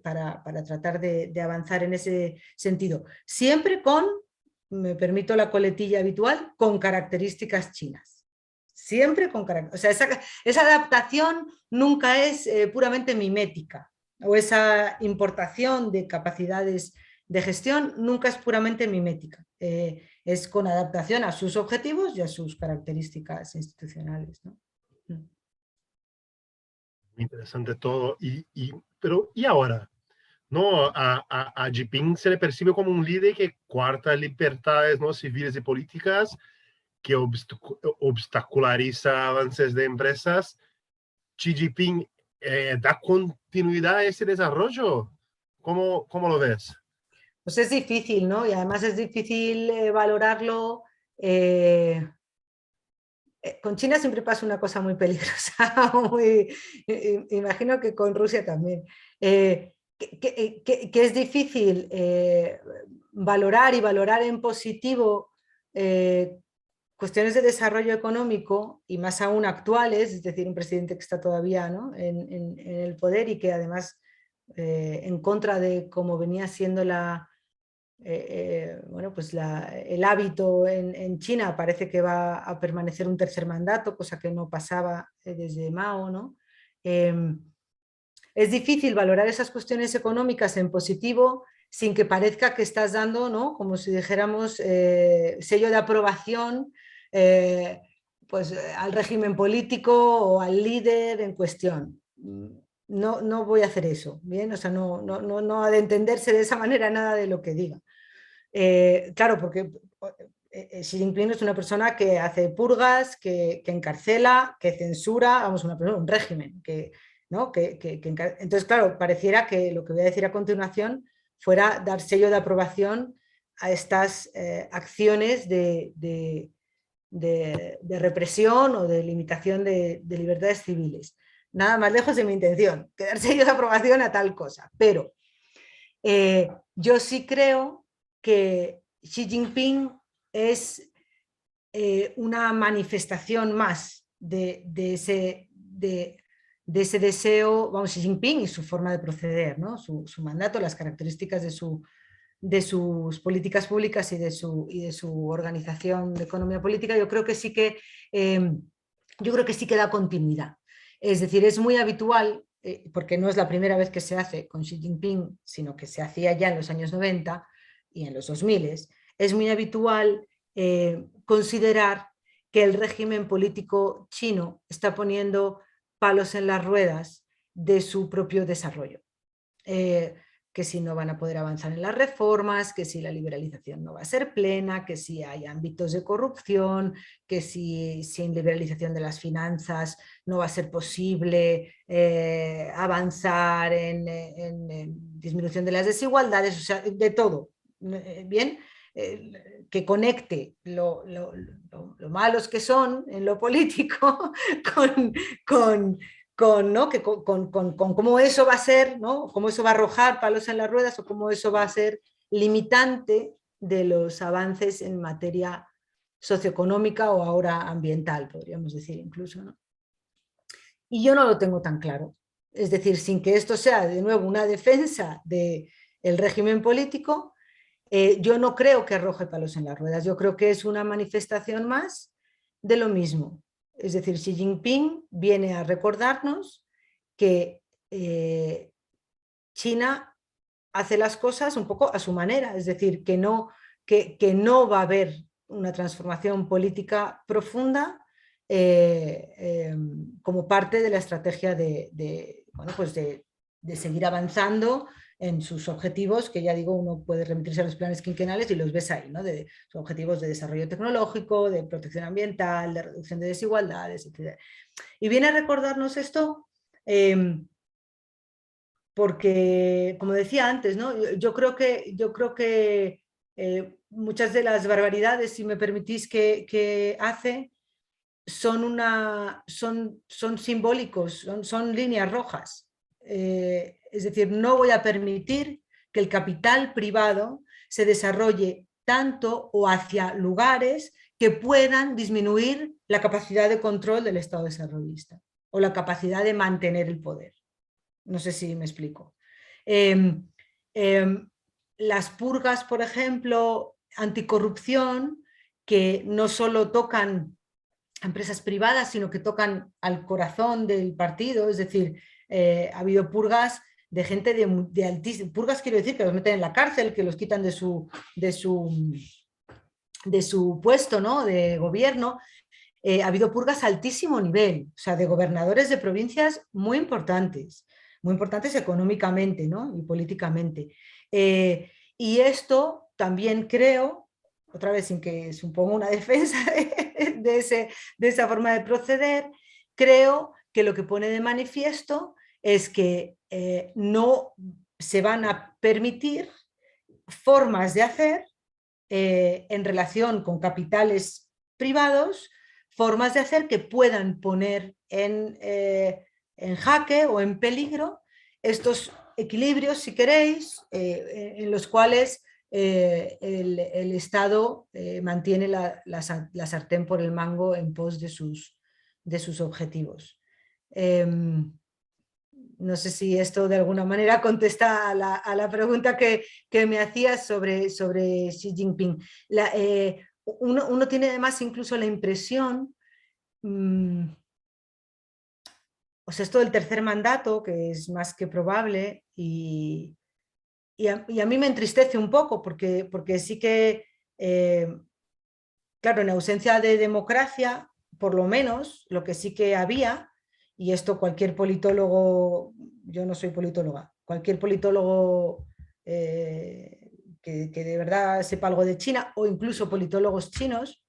para tratar de avanzar en ese sentido. Siempre con, me permito la coletilla habitual, con características chinas. Siempre con características. O sea, esa adaptación nunca es puramente mimética, o esa importación de capacidades de gestión nunca es puramente mimética. Es con adaptación a sus objetivos y a sus características institucionales, ¿no? Muy interesante todo. Pero, ¿y ahora? No, a Jinping se le percibe como un líder que coarta libertades, ¿no?, civiles y políticas, que obstaculariza avances de empresas. Xi Jinping da continuidad a ese desarrollo. ¿Cómo lo ves? Pues es difícil, ¿no? Y además es difícil valorarlo. Con China siempre pasa una cosa muy peligrosa, imagino que con Rusia también, que es difícil valorar y valorar en positivo cuestiones de desarrollo económico y más aún actuales, es decir, un presidente que está todavía, ¿no?, en el poder y que además en contra de cómo venía siendo bueno, pues el hábito en China parece que va a permanecer un tercer mandato, cosa que no pasaba desde Mao, ¿no? Es difícil valorar esas cuestiones económicas en positivo sin que parezca que estás dando, ¿no?, como si dijéramos, sello de aprobación pues, al régimen político o al líder en cuestión. No voy a hacer eso, ¿bien? O sea, no ha de entenderse de esa manera nada de lo que diga. Claro, porque Xi Jinping es una persona que hace purgas, que encarcela, que censura, vamos, un régimen. ¿No? Entonces, claro, pareciera que lo que voy a decir a continuación fuera dar sello de aprobación a estas acciones de represión o de limitación de libertades civiles. Nada más lejos de mi intención, que dar sello de aprobación a tal cosa. Pero yo sí creo que Xi Jinping es una manifestación más de ese deseo, vamos, Xi Jinping y su forma de proceder, ¿no? Su mandato, las características de sus políticas públicas y de su organización de economía política. Yo creo que sí que da continuidad. Es decir, es muy habitual, porque no es la primera vez que se hace con Xi Jinping, sino que se hacía ya en los años 90 y en los 2000, es muy habitual considerar que el régimen político chino está poniendo palos en las ruedas de su propio desarrollo. que si no van a poder avanzar en las reformas, que si la liberalización no va a ser plena, que si hay ámbitos de corrupción, que si sin liberalización de las finanzas no va a ser posible avanzar en disminución de las desigualdades, o sea, de todo. Bien, que conecte lo malos que son en lo político con, ¿no? con cómo eso va a ser, ¿no? Cómo eso va a arrojar palos en las ruedas o cómo eso va a ser limitante de los avances en materia socioeconómica o ahora ambiental, podríamos decir incluso, ¿no? Y yo no lo tengo tan claro. Es decir, sin que esto sea de nuevo una defensa del régimen político, yo no creo que arroje palos en las ruedas, yo creo que es una manifestación más de lo mismo. Es decir, Xi Jinping viene a recordarnos que China hace las cosas un poco a su manera, es decir, que no va a haber una transformación política profunda como parte de la estrategia bueno, pues de seguir avanzando en sus objetivos, que ya digo, uno puede remitirse a los planes quinquenales y los ves ahí, ¿no? De sus objetivos de desarrollo tecnológico, de protección ambiental, de reducción de desigualdades, etc. Y viene a recordarnos esto porque, como decía antes, ¿no? Yo creo que muchas de las barbaridades, si me permitís, que hace son simbólicos, son líneas rojas. Es decir, no voy a permitir que el capital privado se desarrolle tanto o hacia lugares que puedan disminuir la capacidad de control del Estado desarrollista o la capacidad de mantener el poder. No sé si me explico. Las purgas, por ejemplo, anticorrupción, que no solo tocan a empresas privadas, sino que tocan al corazón del partido, es decir, ha habido purgas de gente de altísimo, purgas quiero decir que los meten en la cárcel, que los quitan de su puesto, ¿no? De gobierno. Ha habido purgas a altísimo nivel, o sea, de gobernadores de provincias muy importantes económicamente, ¿no? Y políticamente. Y esto también creo, otra vez sin que suponga una defensa de esa forma de proceder, creo que lo que pone de manifiesto es que no se van a permitir formas de hacer en relación con capitales privados, formas de hacer que puedan poner en jaque o en peligro estos equilibrios, si queréis, en los cuales el Estado mantiene la sartén por el mango en pos de sus objetivos. No sé si esto de alguna manera contesta a la pregunta que me hacías sobre Xi Jinping. Uno tiene además incluso la impresión, o sea, esto del tercer mandato, que es más que probable, y a mí me entristece un poco, porque sí que, claro, en ausencia de democracia, por lo menos, lo que sí que había, y esto cualquier politólogo, yo no soy politóloga, cualquier politólogo que de verdad sepa algo de China, o incluso politólogos chinos,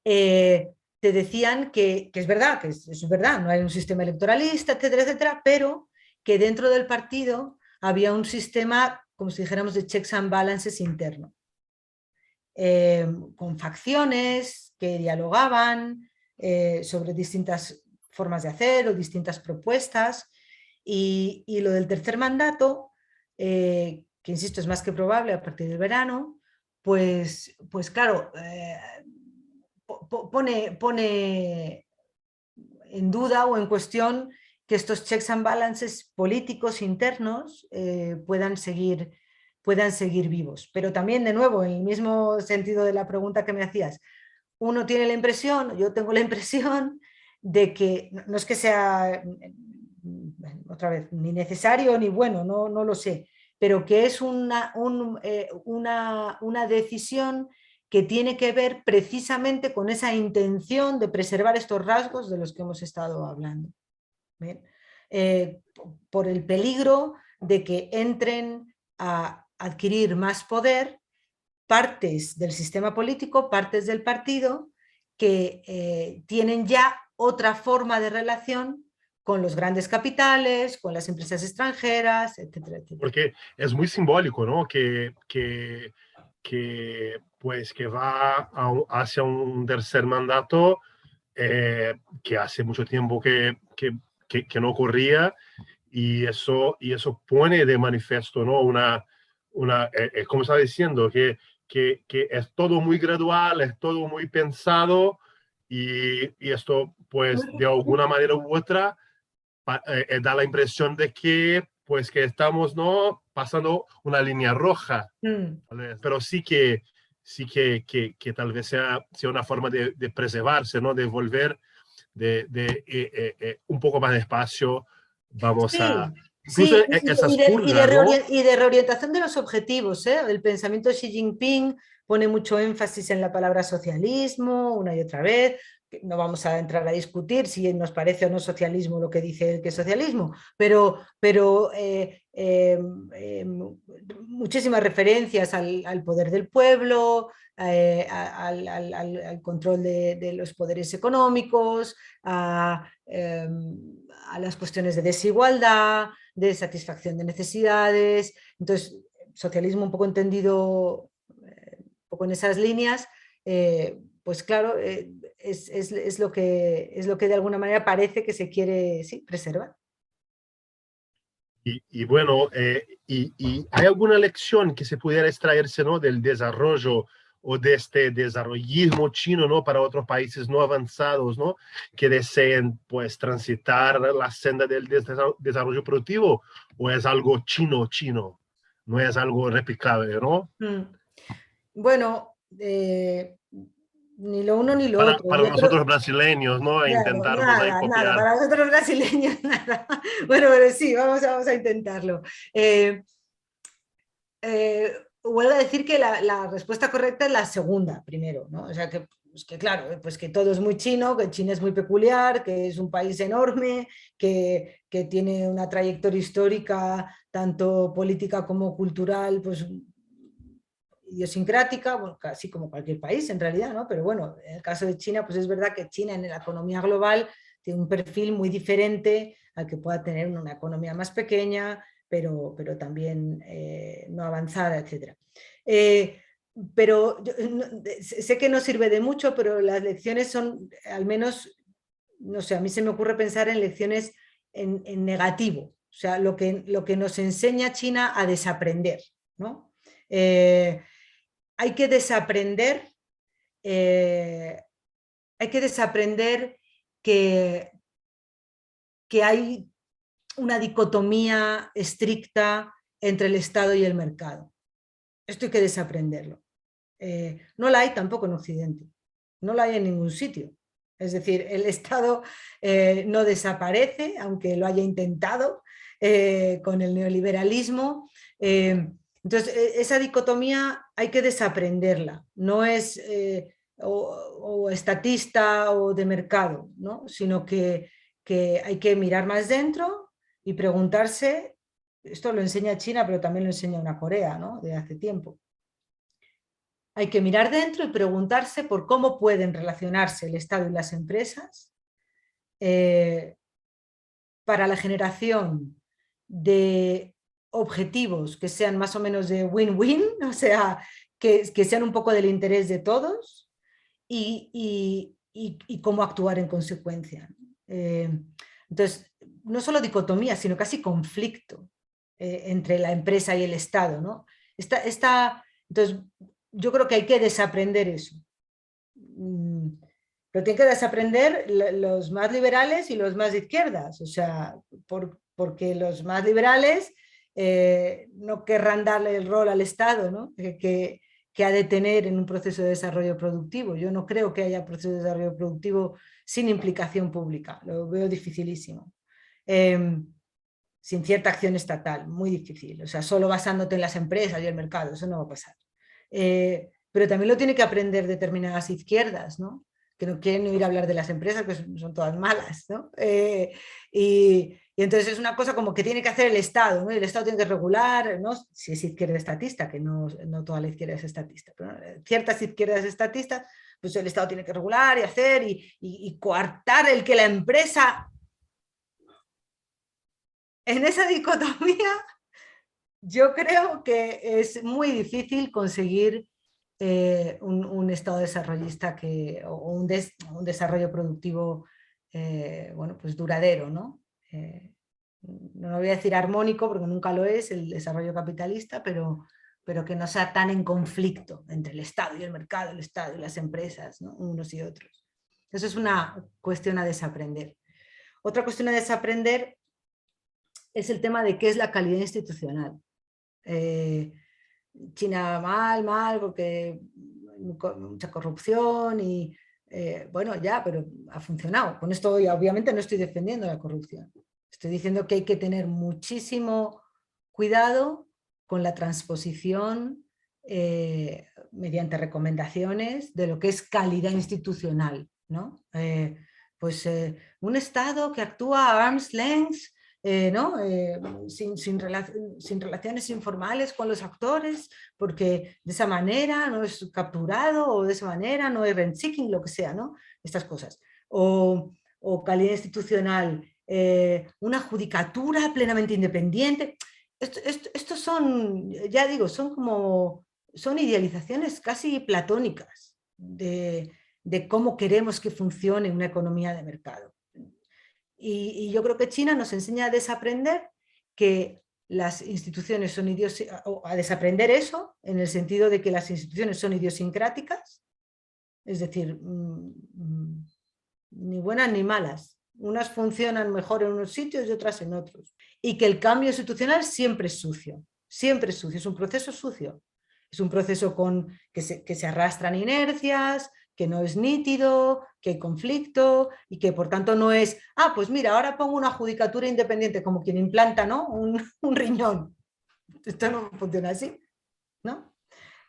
te decían que es verdad, que es verdad, no hay un sistema electoralista, etcétera, etcétera, pero que dentro del partido había un sistema, como si dijéramos, de checks and balances interno. Con facciones que dialogaban sobre distintas formas de hacer o distintas propuestas, y lo del tercer mandato, que insisto es más que probable a partir del verano, pues claro, pone en duda o en cuestión que estos checks and balances políticos internos puedan seguir vivos. Pero también, de nuevo, en el mismo sentido de la pregunta que me hacías, uno tiene la impresión, yo tengo la impresión de que no es que sea, otra vez, ni necesario ni bueno, no lo sé, pero que es una decisión que tiene que ver precisamente con esa intención de preservar estos rasgos de los que hemos estado hablando. Por el peligro de que entren a adquirir más poder partes del sistema político, partes del partido, que tienen ya otra forma de relación con los grandes capitales, con las empresas extranjeras, etcétera, etcétera. Porque es muy simbólico, ¿no? Pues, que va hacia un tercer mandato que hace mucho tiempo que no ocurría, y eso pone de manifiesto, ¿no? Como estaba diciendo, que es todo muy gradual, es todo muy pensado, y esto, pues, de alguna manera u otra, da la impresión de que, pues, que estamos, ¿no?, pasando una línea roja, pero sí que tal vez sea una forma de preservarse, ¿no?, de volver un poco más despacio, vamos a... Sí, Incluso sí, sí, esas purgas, ¿no? y de reorientación de los objetivos, ¿eh? El pensamiento de Xi Jinping pone mucho énfasis en la palabra socialismo una y otra vez. No vamos a entrar a discutir si nos parece o no socialismo lo que dice él que es socialismo, pero muchísimas referencias al poder del pueblo, al control de los poderes económicos, a las cuestiones de desigualdad, de satisfacción de necesidades. Entonces, socialismo un poco entendido un poco en esas líneas, pues claro, es lo que de alguna manera parece que se quiere, sí, preservar. Y bueno, y ¿hay alguna lección que se pudiera extraerse, ¿no?, del desarrollo o de este desarrollismo chino, ¿no?, para otros países no avanzados, ¿no?, que deseen, pues, transitar la senda del desarrollo productivo? ¿O es algo chino? No es algo replicable, ¿no? Mm. Bueno, ni lo uno ni lo otro. Para Yo creo, nosotros brasileños, ¿no? E claro, intentar, pues, ahí nada, nada, copiar. para nosotros brasileños nada. Bueno, pero sí, vamos a intentarlo. Eh, Vuelvo a decir que la respuesta correcta es la segunda, primero, ¿no? O sea, que, pues que claro, pues que todo es muy chino, que China es muy peculiar, que es un país enorme, que tiene una trayectoria histórica, tanto política como cultural, pues idiosincrática, bueno, casi como cualquier país en realidad, ¿no? Pero bueno, en el caso de China, pues es verdad que China en la economía global tiene un perfil muy diferente al que pueda tener una economía más pequeña, pero también no avanzada, etc. Pero yo, sé que no sirve de mucho, pero las lecciones son, al menos, no sé, a mí se me ocurre pensar en lecciones en negativo, o sea, lo que nos enseña China a desaprender, ¿no? Hay que desaprender, eh, hay que desaprender que, que hay una dicotomía estricta entre el Estado y el mercado. Esto hay que desaprenderlo. No la hay tampoco en Occidente, no la hay en ningún sitio. Es decir, el Estado no desaparece, aunque lo haya intentado con el neoliberalismo. Entonces, esa dicotomía hay que desaprenderla. No es o estatista o de mercado, ¿no? Sino que hay que mirar más dentro y preguntarse, esto lo enseña China, pero también lo enseña una Corea, ¿no?, de hace tiempo. Hay que mirar dentro y preguntarse por cómo pueden relacionarse el Estado y las empresas eh, para la generación de objetivos que sean más o menos de win-win, o sea, que sean un poco del interés de todos y cómo actuar en consecuencia. Entonces, no solo dicotomía, sino casi conflicto entre la empresa y el Estado, ¿no? Entonces, yo creo que hay que desaprender eso. Pero tienen que desaprender los más liberales y los más de izquierdas, o sea, porque los más liberales no querrán darle el rol al Estado, ¿no?, que ha de tener en un proceso de desarrollo productivo. Yo no creo que haya proceso de desarrollo productivo sin implicación pública, lo veo dificilísimo. Sin cierta acción estatal, muy difícil. O sea, solo basándote en las empresas y el mercado, eso no va a pasar. Pero también lo tiene que aprender determinadas izquierdas, ¿no?, que no quieren oír hablar de las empresas, que son todas malas, ¿no? Y entonces es una cosa como que tiene que hacer el Estado, ¿no? Y el Estado tiene que regular, ¿no? Si es izquierda estatista, que no toda la izquierda es estatista, pero ciertas izquierdas estatistas, pues el Estado tiene que regular y hacer y coartar el que la empresa... En esa dicotomía yo creo que es muy difícil conseguir un Estado desarrollista o un desarrollo productivo bueno, pues duradero, ¿no? No voy a decir armónico porque nunca lo es el desarrollo capitalista, pero que no sea tan en conflicto entre el Estado y el mercado, el Estado y las empresas, ¿no? Unos y otros. Eso es una cuestión a desaprender. Otra cuestión a desaprender es el tema de qué es la calidad institucional. China mal, porque mucha corrupción y bueno, ya, pero ha funcionado. Con esto obviamente no estoy defendiendo la corrupción. Estoy diciendo que hay que tener muchísimo cuidado con la transposición mediante recomendaciones de lo que es calidad institucional, ¿no? Un Estado que actúa a arm's length, ¿no? sin relaciones informales con los actores, porque de esa manera no es capturado o de esa manera no es rent-seeking, lo que sea, ¿no? Estas cosas. O calidad institucional, una judicatura plenamente independiente. Estos son, ya digo, son idealizaciones casi platónicas de cómo queremos que funcione una economía de mercado. Y yo creo que China nos enseña a desaprender que las instituciones son a desaprender eso, en el sentido de que las instituciones son idiosincráticas, es decir, ni buenas ni malas. Unas funcionan mejor en unos sitios y otras en otros. Y que el cambio institucional siempre es sucio, es un proceso sucio. Es un proceso que se arrastran inercias, que no es nítido, que hay conflicto y que por tanto no es, pues mira, ahora pongo una judicatura independiente, como quien implanta, ¿no? un riñón. Esto no funciona así, ¿no?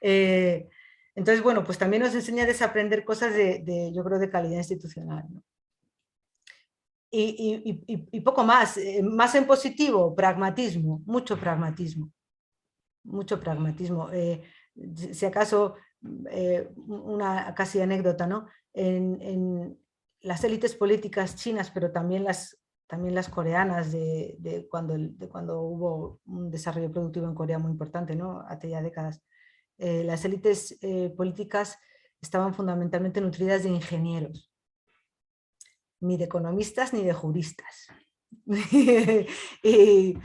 Entonces, bueno, pues también nos enseña a desaprender cosas yo creo, de calidad institucional, ¿no? Y poco más en positivo, pragmatismo, mucho pragmatismo. Mucho pragmatismo. Si acaso, una casi anécdota, ¿no? En las élites políticas chinas, pero también las coreanas de cuando hubo un desarrollo productivo en Corea muy importante, ¿no? Hace ya décadas. Las élites políticas estaban fundamentalmente nutridas de ingenieros, ni de economistas ni de juristas. Y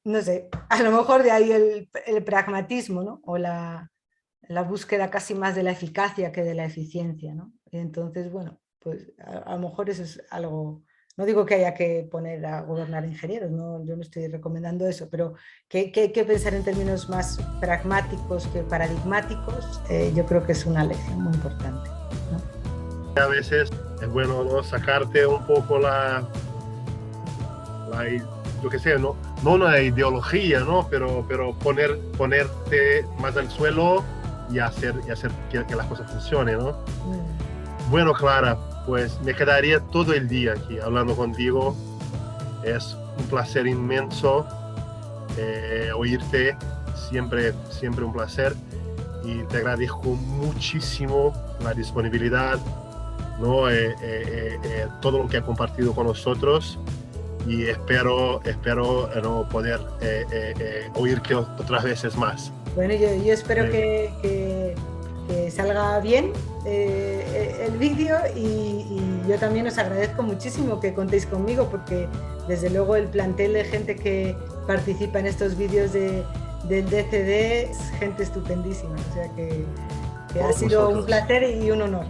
no sé, a lo mejor de ahí el pragmatismo, ¿no? O la búsqueda casi más de la eficacia que de la eficiencia, ¿no? Y entonces, bueno, pues a lo mejor eso es algo, no digo que haya que poner a gobernar ingenieros, ¿no? Yo no estoy recomendando eso, pero que hay que pensar en términos más pragmáticos que paradigmáticos, yo creo que es una lección muy importante, ¿no? A veces es bueno, ¿no? Sacarte un poco yo qué sé, no una ideología, ¿no? Pero ponerte más al suelo y hacer que las cosas funcionen, ¿no? Bueno, Clara, pues me quedaría todo el día aquí hablando contigo. Es un placer inmenso oírte, siempre un placer, y te agradezco muchísimo la disponibilidad, ¿no? Todo lo que ha compartido con nosotros. Y espero no poder oírte otras veces más. Bueno, yo espero que salga bien el vídeo y yo también os agradezco muchísimo que contéis conmigo, porque desde luego el plantel de gente que participa en estos vídeos del DCD es gente estupendísima, o sea que ha sido un placer y un honor.